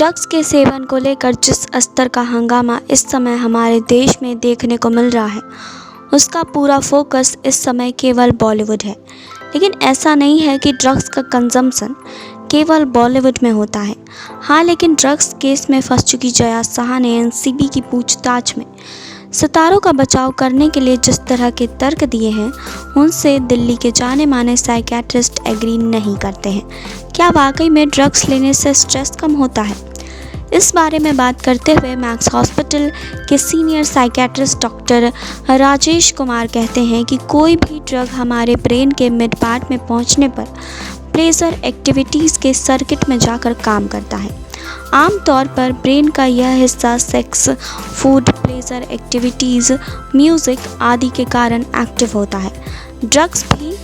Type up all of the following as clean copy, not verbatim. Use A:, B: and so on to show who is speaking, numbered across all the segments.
A: Drugs के seven को लेकर जिस स्तर का हंगामा इस समय हमारे देश में देखने को मिल रहा है, उसका पूरा फोकस इस समय केवल बॉलीवुड है। लेकिन ऐसा नहीं है कि ड्रग्स का कंजम्पशन केवल बॉलीवुड में होता है। हाँ, लेकिन ड्रग्स केस में फंस चुकी जया शाह ने एनसीबी की पूछताछ में सितारों का बचाव करने के लिए जिस तरह के तर्क दिए हैं, उनसे दिल्ली के जाने माने साइकियाट्रिस्ट एग्री नहीं करते हैं। क्या वाकई में ड्रग्स लेने से स्ट्रेस कम होता है? इस बारे में बात करते हुए मैक्स हॉस्पिटल के senior psychiatrist doctor Rajesh Kumar कहते हैं कि कोई भी ड्रग हमारे ब्रेन के मिड पार्ट में पहुंचने पर प्लेजर एक्टिविटीज़ के सर्किट में जाकर काम करता है। आमतौर पर ब्रेन का यह हिस्सा sex, food, pleasure activities, music आदि के कारण एक्टिव होता है। ड्रग्स भी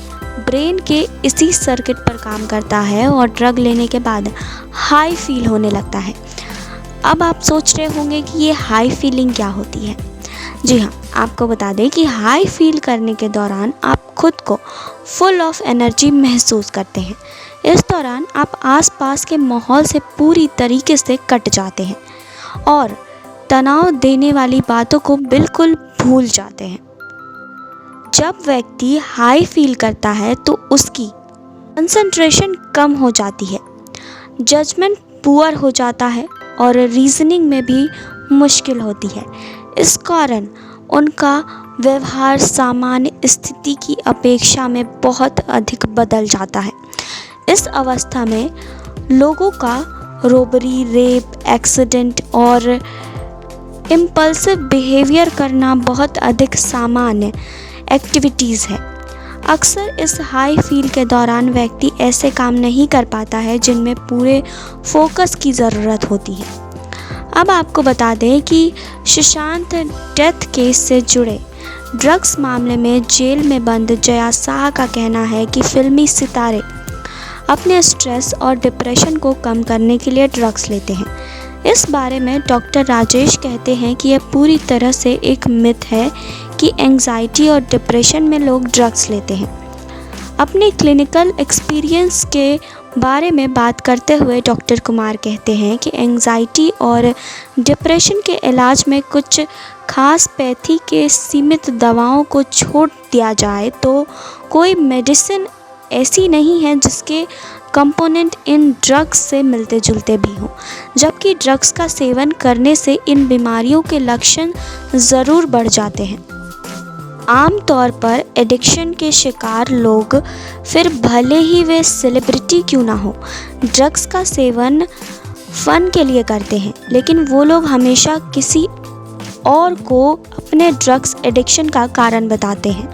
A: ब्रेन के इसी सर्किट पर काम करता है और ड्रग लेने के बाद हाई फील होने लगता है। अब आप सोच रहे होंगे कि ये हाई फीलिंग क्या होती है। जी हाँ, आपको बता दें कि हाई फील करने के दौरान आप खुद को फुल ऑफ एनर्जी महसूस करते हैं। इस दौरान आप आसपास के माहौल से पूरी तरीके से कट जाते हैं और तनाव देने वाली बातों को बिल्कुल भूल जाते हैं। जब व्यक्ति हाई फील करता है तो उसकी कंसंट्रेशन कम हो जाती है, जजमेंट पुअर हो जाता है और रीजनिंग में भी मुश्किल होती है। इस कारण उनका व्यवहार सामान्य स्थिति की अपेक्षा में बहुत अधिक बदल जाता है। इस अवस्था में लोगों का रोबरी, रेप, एक्सीडेंट और इम्पल्सिव बिहेवियर करना बहुत अधिक सामान्य एक्टिविटीज़ है। अक्सर इस हाई फील के दौरान व्यक्ति ऐसे काम नहीं कर पाता है जिनमें पूरे फोकस की ज़रूरत होती है। अब आपको बता दें कि सुशांत डेथ केस से जुड़े ड्रग्स मामले में जेल में बंद जया शाह का कहना है कि फिल्मी सितारे अपने स्ट्रेस और डिप्रेशन को कम करने के लिए ड्रग्स लेते हैं। इस बारे में डॉक्टर राजेश कहते हैं कि यह पूरी तरह से एक मिथ है कि एंजाइटी और डिप्रेशन में लोग ड्रग्स लेते हैं। अपने क्लिनिकल एक्सपीरियंस के बारे में बात करते हुए डॉक्टर कुमार कहते हैं कि एंजाइटी और डिप्रेशन के इलाज में कुछ खास पैथी के सीमित दवाओं को छोड़ दिया जाए तो कोई मेडिसिन ऐसी नहीं है जिसके कंपोनेंट इन ड्रग्स से मिलते जुलते भी हों, जबकि ड्रग्स का सेवन करने से इन बीमारियों के लक्षण ज़रूर बढ़ जाते हैं। आमतौर पर एडिक्शन के शिकार लोग, फिर भले ही वे सेलिब्रिटी क्यों ना हो, ड्रग्स का सेवन फन के लिए करते हैं, लेकिन वो लोग हमेशा किसी और को अपने ड्रग्स एडिक्शन का कारण बताते हैं।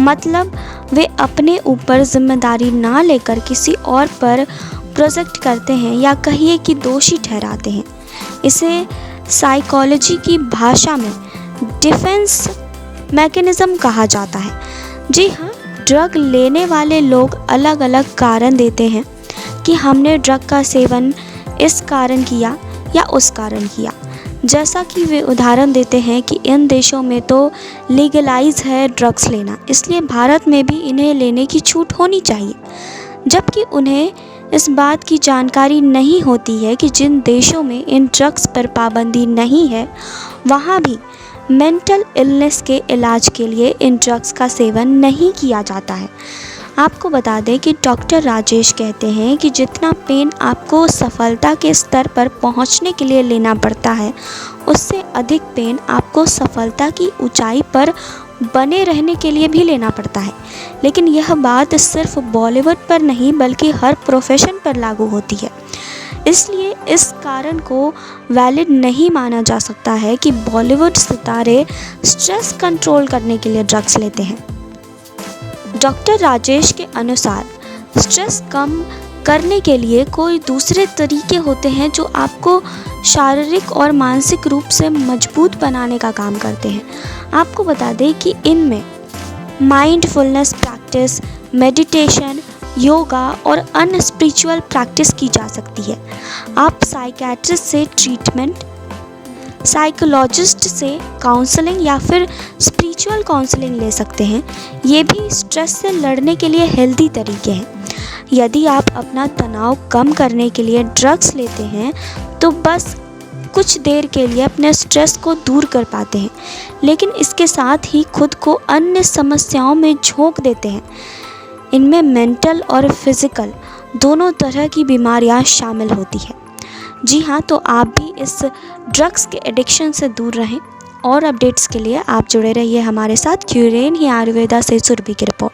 A: मतलब वे अपने ऊपर जिम्मेदारी ना लेकर किसी और पर प्रोजेक्ट करते हैं या कहिए कि दोषी ठहराते हैं। इसे साइकोलॉजी की भाषा में डिफेंस मैकेनिज्म कहा जाता है। जी हाँ, ड्रग लेने वाले लोग अलग अलग कारण देते हैं कि हमने ड्रग का सेवन इस कारण किया या उस कारण किया। जैसा कि वे उदाहरण देते हैं कि इन देशों में तो लीगलाइज है ड्रग्स लेना, इसलिए भारत में भी इन्हें लेने की छूट होनी चाहिए, जबकि उन्हें इस बात की जानकारी नहीं होती है कि जिन देशों में इन ड्रग्स पर पाबंदी नहीं है, वहाँ भी मेंटल इलनेस के इलाज के लिए इन ड्रग्स का सेवन नहीं किया जाता है। आपको बता दें कि डॉक्टर राजेश कहते हैं कि जितना पेन आपको सफलता के स्तर पर पहुंचने के लिए लेना पड़ता है, उससे अधिक पेन आपको सफलता की ऊंचाई पर बने रहने के लिए भी लेना पड़ता है। लेकिन यह बात सिर्फ बॉलीवुड पर नहीं बल्कि हर प्रोफेशन पर लागू होती है। इसलिए इस कारण को वैलिड नहीं माना जा सकता है कि बॉलीवुड सितारे स्ट्रेस कंट्रोल करने के लिए ड्रग्स लेते हैं। डॉक्टर राजेश के अनुसार स्ट्रेस कम करने के लिए कोई दूसरे तरीके होते हैं जो आपको शारीरिक और मानसिक रूप से मजबूत बनाने का काम करते हैं। आपको बता दें कि इनमें माइंडफुलनेस प्रैक्टिस, मेडिटेशन, योगा और अन्य स्पिरिचुअल प्रैक्टिस की जा सकती है। आप साइकियाट्रिस्ट से ट्रीटमेंट, साइकोलॉजिस्ट से काउंसलिंग या फिर स्पिरिचुअल काउंसलिंग ले सकते हैं। ये भी स्ट्रेस से लड़ने के लिए हेल्दी तरीके हैं। यदि आप अपना तनाव कम करने के लिए ड्रग्स लेते हैं तो बस कुछ देर के लिए अपने स्ट्रेस को दूर कर पाते हैं, लेकिन इसके साथ ही खुद को अन्य समस्याओं में झोंक देते हैं। इनमें मेंटल और फिज़िकल दोनों तरह की बीमारियां शामिल होती है। जी हाँ, तो आप भी इस ड्रग्स के एडिक्शन से दूर रहें। और अपडेट्स के लिए आप जुड़े रहिए हमारे साथ। क्यूरेन ही आयुर्वेदा से सुरभि की रिपोर्ट।